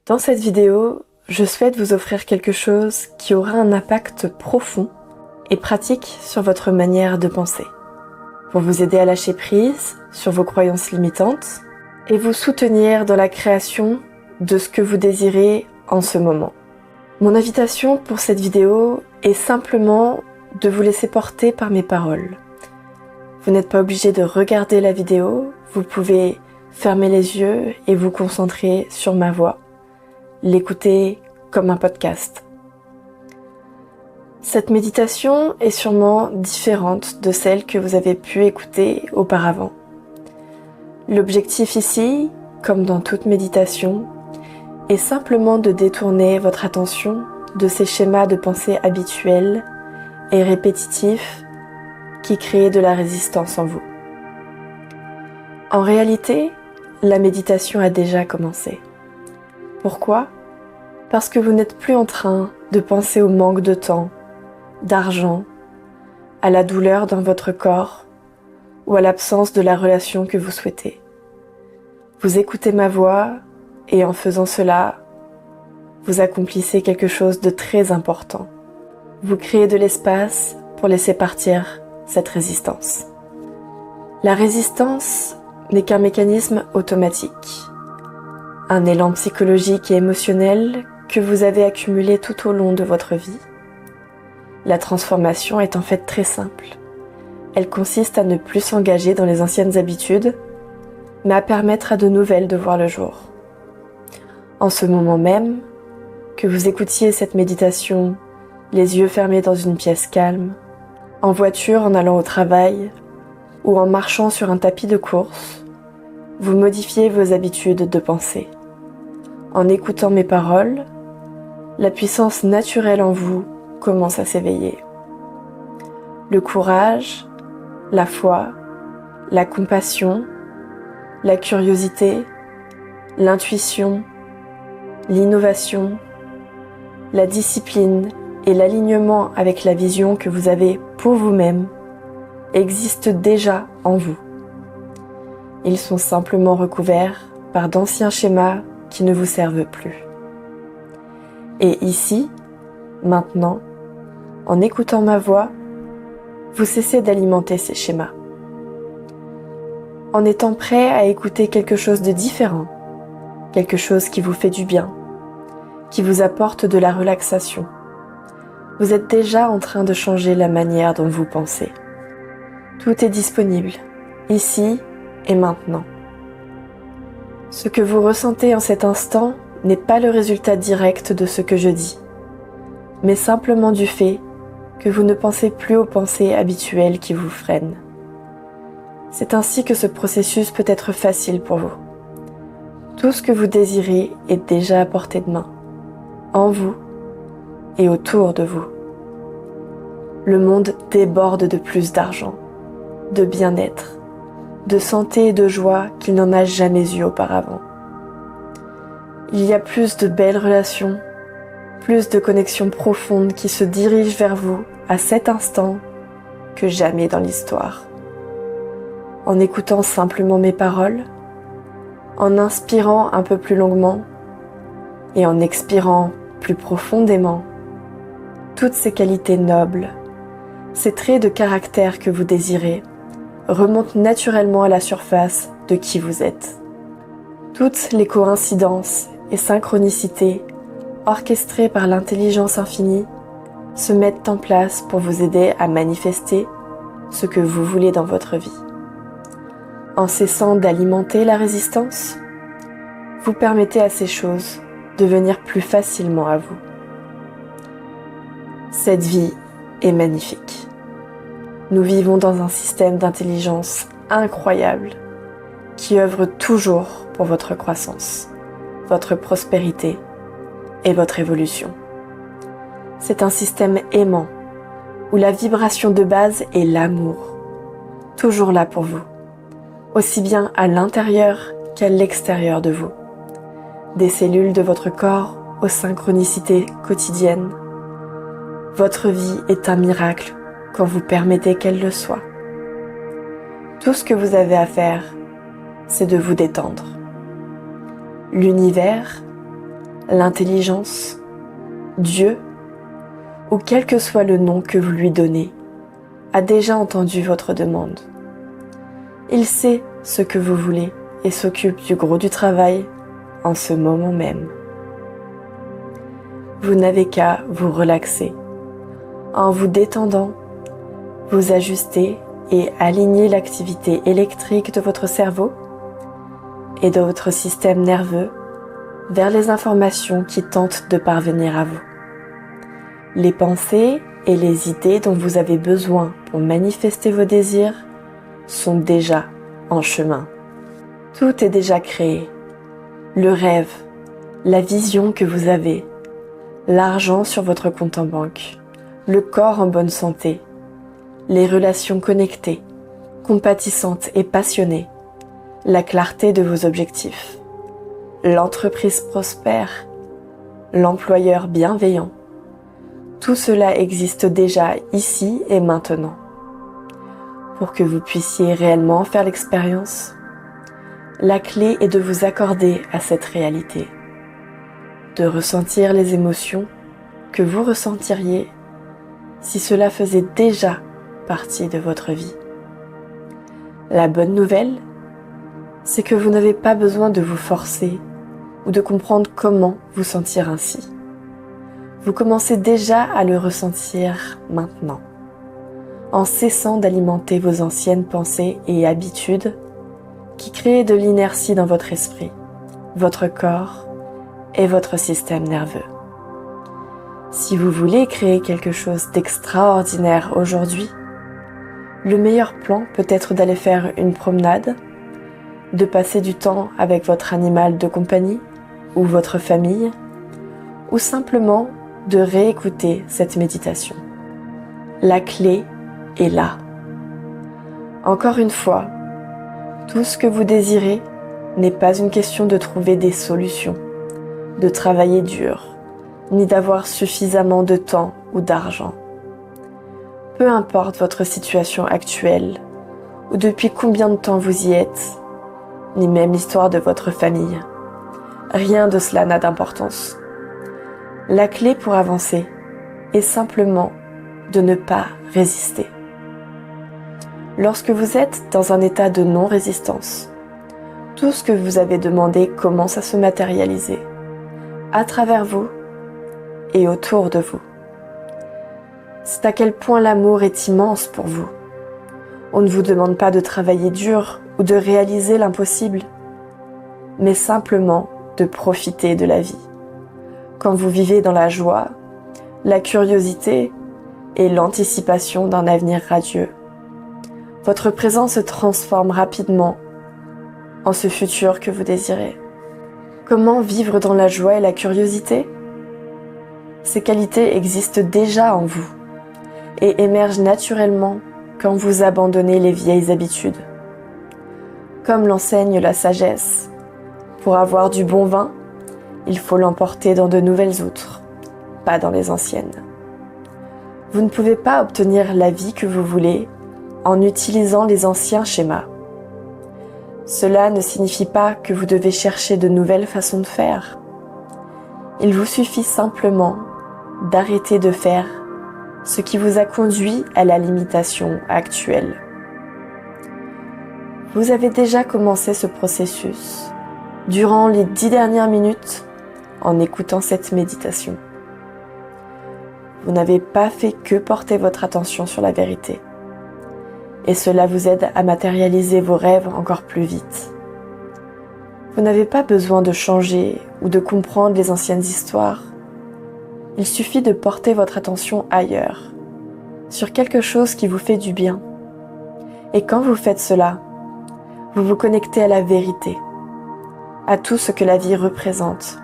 Dans cette vidéo, je souhaite vous offrir quelque chose qui aura un impact profond et pratique sur votre manière de penser, pour vous aider à lâcher prise sur vos croyances limitantes et vous soutenir dans la création de ce que vous désirez en ce moment. Mon invitation pour cette vidéo est simplement de vous laisser porter par mes paroles. Vous n'êtes pas obligé de regarder la vidéo, vous pouvez fermer les yeux et vous concentrer sur ma voix, l'écouter comme un podcast. Cette méditation est sûrement différente de celle que vous avez pu écouter auparavant. L'objectif ici, comme dans toute méditation, est simplement de détourner votre attention de ces schémas de pensée habituels et répétitifs qui créent de la résistance en vous. En réalité, la méditation a déjà commencé. Pourquoi ? Parce que vous n'êtes plus en train de penser au manque de temps, d'argent, à la douleur dans votre corps ou à l'absence de la relation que vous souhaitez. Vous écoutez ma voix et en faisant cela, vous accomplissez quelque chose de très important. Vous créez de l'espace pour laisser partir cette résistance. La résistance n'est qu'un mécanisme automatique, un élan psychologique et émotionnel que vous avez accumulé tout au long de votre vie. La transformation est en fait très simple. Elle consiste à ne plus s'engager dans les anciennes habitudes, mais à permettre à de nouvelles de voir le jour. En ce moment même, que vous écoutiez cette méditation, les yeux fermés dans une pièce calme, en voiture en allant au travail ou en marchant sur un tapis de course, vous modifiez vos habitudes de pensée. En écoutant mes paroles, la puissance naturelle en vous commence à s'éveiller. Le courage, la foi, la compassion, la curiosité, l'intuition, l'innovation, la discipline et l'alignement avec la vision que vous avez pour vous-même existent déjà en vous. Ils sont simplement recouverts par d'anciens schémas qui ne vous servent plus. Et ici, maintenant, en écoutant ma voix, vous cessez d'alimenter ces schémas. En étant prêt à écouter quelque chose de différent, quelque chose qui vous fait du bien, qui vous apporte de la relaxation, vous êtes déjà en train de changer la manière dont vous pensez. Tout est disponible, ici et maintenant. Ce que vous ressentez en cet instant n'est pas le résultat direct de ce que je dis, mais simplement du fait que vous ne pensez plus aux pensées habituelles qui vous freinent. C'est ainsi que ce processus peut être facile pour vous. Tout ce que vous désirez est déjà à portée de main, en vous et autour de vous. Le monde déborde de plus d'argent, de bien-être, de santé et de joie qu'il n'en a jamais eu auparavant. Il y a plus de belles relations, plus de connexions profondes qui se dirigent vers vous à cet instant que jamais dans l'histoire. En écoutant simplement mes paroles, en inspirant un peu plus longuement et en expirant plus profondément, toutes ces qualités nobles, ces traits de caractère que vous désirez, remontent naturellement à la surface de qui vous êtes. Toutes les coïncidences et synchronicités orchestrées par l'intelligence infinie se mettent en place pour vous aider à manifester ce que vous voulez dans votre vie. En cessant d'alimenter la résistance, vous permettez à ces choses de venir plus facilement à vous. Cette vie est magnifique. Nous vivons dans un système d'intelligence incroyable qui œuvre toujours pour votre croissance, votre prospérité et votre évolution. C'est un système aimant où la vibration de base est l'amour, toujours là pour vous, aussi bien à l'intérieur qu'à l'extérieur de vous. Des cellules de votre corps aux synchronicités quotidiennes. Votre vie est un miracle quand vous permettez qu'elle le soit. Tout ce que vous avez à faire, c'est de vous détendre. L'univers, l'intelligence, Dieu, ou quel que soit le nom que vous lui donnez, a déjà entendu votre demande. Il sait ce que vous voulez et s'occupe du gros du travail en ce moment même. Vous n'avez qu'à vous relaxer. En vous détendant, vous ajustez et alignez l'activité électrique de votre cerveau et de votre système nerveux vers les informations qui tentent de parvenir à vous. Les pensées et les idées dont vous avez besoin pour manifester vos désirs sont déjà en chemin. Tout est déjà créé. Le rêve, la vision que vous avez, l'argent sur votre compte en banque, le corps en bonne santé, les relations connectées, compatissantes et passionnées, la clarté de vos objectifs, l'entreprise prospère, l'employeur bienveillant. Tout cela existe déjà ici et maintenant. Pour que vous puissiez réellement faire l'expérience, la clé est de vous accorder à cette réalité, de ressentir les émotions que vous ressentiriez si cela faisait déjà partie de votre vie. La bonne nouvelle, c'est que vous n'avez pas besoin de vous forcer ou de comprendre comment vous sentir ainsi. Vous commencez déjà à le ressentir maintenant, en cessant d'alimenter vos anciennes pensées et habitudes qui créent de l'inertie dans votre esprit, votre corps et votre système nerveux. Si vous voulez créer quelque chose d'extraordinaire aujourd'hui, le meilleur plan peut être d'aller faire une promenade, de passer du temps avec votre animal de compagnie ou votre famille, ou simplement de réécouter cette méditation. La clé est là. Encore une fois, tout ce que vous désirez n'est pas une question de trouver des solutions, de travailler dur, ni d'avoir suffisamment de temps ou d'argent. Peu importe votre situation actuelle, ou depuis combien de temps vous y êtes, ni même l'histoire de votre famille, rien de cela n'a d'importance. La clé pour avancer est simplement de ne pas résister. Lorsque vous êtes dans un état de non-résistance, tout ce que vous avez demandé commence à se matérialiser, à travers vous et autour de vous. C'est à quel point l'amour est immense pour vous. On ne vous demande pas de travailler dur ou de réaliser l'impossible, mais simplement de profiter de la vie. Quand vous vivez dans la joie, la curiosité et l'anticipation d'un avenir radieux, votre présent se transforme rapidement en ce futur que vous désirez. Comment vivre dans la joie et la curiosité ? Ces qualités existent déjà en vous et émergent naturellement quand vous abandonnez les vieilles habitudes. Comme l'enseigne la sagesse, pour avoir du bon vin, il faut l'emporter dans de nouvelles outres, pas dans les anciennes. Vous ne pouvez pas obtenir la vie que vous voulez en utilisant les anciens schémas. Cela ne signifie pas que vous devez chercher de nouvelles façons de faire. Il vous suffit simplement d'arrêter de faire ce qui vous a conduit à la limitation actuelle. Vous avez déjà commencé ce processus durant les 10 dernières minutes en écoutant cette méditation. Vous n'avez pas fait que porter votre attention sur la vérité. Et cela vous aide à matérialiser vos rêves encore plus vite. Vous n'avez pas besoin de changer ou de comprendre les anciennes histoires. Il suffit de porter votre attention ailleurs, sur quelque chose qui vous fait du bien. Et quand vous faites cela, vous vous connectez à la vérité, à tout ce que la vie représente.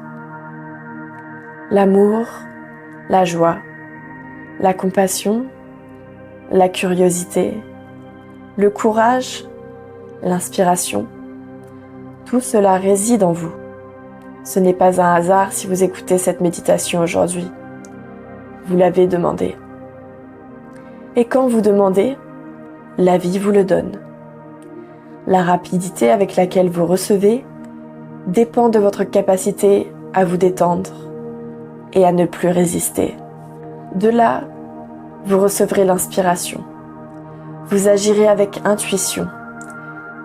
L'amour, la joie, la compassion, la curiosité, le courage, l'inspiration, tout cela réside en vous. Ce n'est pas un hasard si vous écoutez cette méditation aujourd'hui. Vous l'avez demandé. Et quand vous demandez, la vie vous le donne. La rapidité avec laquelle vous recevez dépend de votre capacité à vous détendre et à ne plus résister. De là, vous recevrez l'inspiration. Vous agirez avec intuition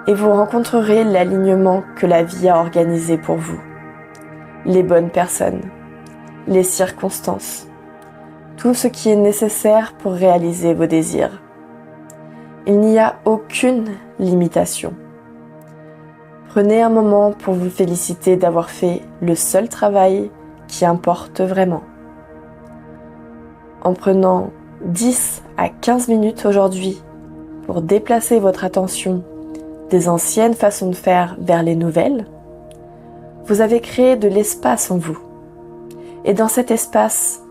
et vous rencontrerez l'alignement que la vie a organisé pour vous. Les bonnes personnes, les circonstances, tout ce qui est nécessaire pour réaliser vos désirs. Il n'y a aucune limitation. Prenez un moment pour vous féliciter d'avoir fait le seul travail qui importe vraiment. En prenant 10 à 15 minutes aujourd'hui pour déplacer votre attention des anciennes façons de faire vers les nouvelles, vous avez créé de l'espace en vous. Et dans cet espace,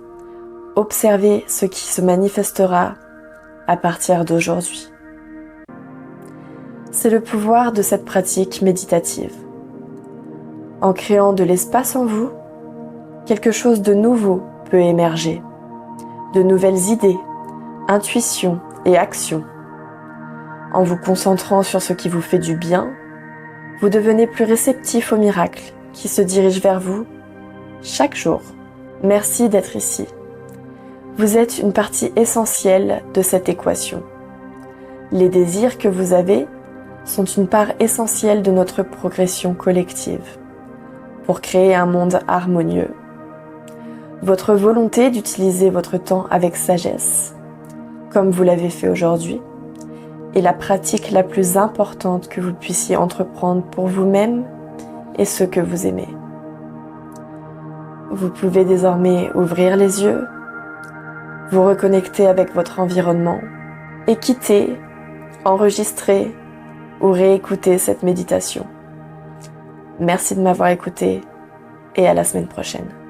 observez ce qui se manifestera à partir d'aujourd'hui. C'est le pouvoir de cette pratique méditative. En créant de l'espace en vous, quelque chose de nouveau peut émerger. De nouvelles idées, intuitions et actions. En vous concentrant sur ce qui vous fait du bien, vous devenez plus réceptif aux miracles qui se dirigent vers vous chaque jour. Merci d'être ici. Vous êtes une partie essentielle de cette équation. Les désirs que vous avez sont une part essentielle de notre progression collective pour créer un monde harmonieux. Votre volonté d'utiliser votre temps avec sagesse, comme vous l'avez fait aujourd'hui, est la pratique la plus importante que vous puissiez entreprendre pour vous-même et ceux que vous aimez. Vous pouvez désormais ouvrir les yeux, vous reconnecter avec votre environnement et quitter, enregistrer ou réécouter cette méditation. Merci de m'avoir écouté et à la semaine prochaine.